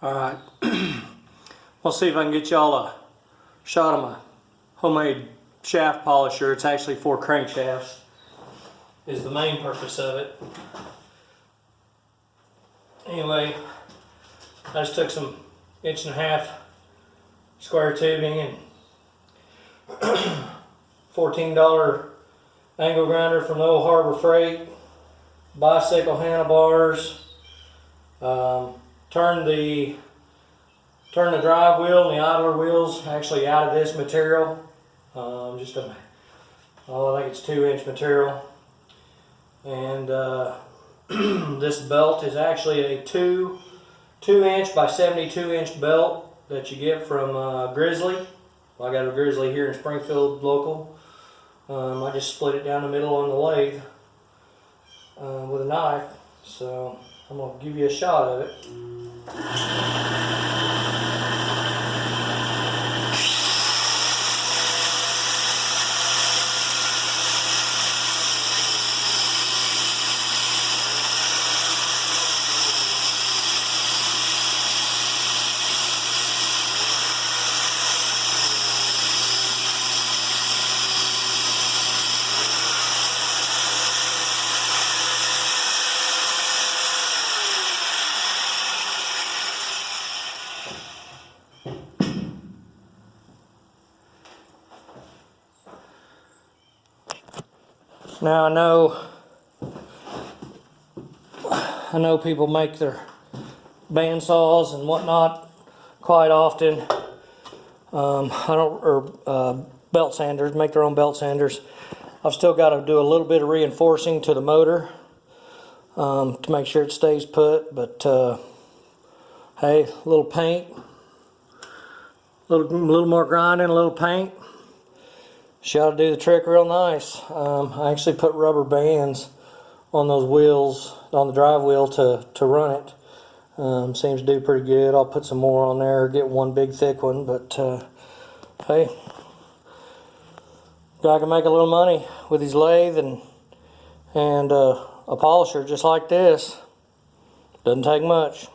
Alright, we'll see if I can get y'all a shot of my homemade shaft polisher. It's actually for crankshafts, is the main purpose of it. Anyway, I just took some 1.5" square tubing and $14 angle grinder from the old Harbor Freight, bicycle handlebars, turn the drive wheel and the idler wheels actually out of this material. I think it's 2-inch material, and this belt is actually a 2-inch by 72-inch belt that you get from Grizzly. I got a Grizzly here in Springfield local. I just split it down the middle on the lathe with a knife, so I'm going to give you a shot of it. Now I know people make their bandsaws and whatnot quite often. Belt sanders, make their own belt sanders. I've still got to do a little bit of reinforcing to the motor to make sure it stays put. But hey, a little paint, a little more grinding, a little paint. Should do the trick real nice. I actually put rubber bands on those wheels, on the drive wheel to run it. Seems to do pretty good. I'll put some more on there, get one big thick one, but hey, guy can make a little money with his lathe and a polisher just like this. Doesn't take much.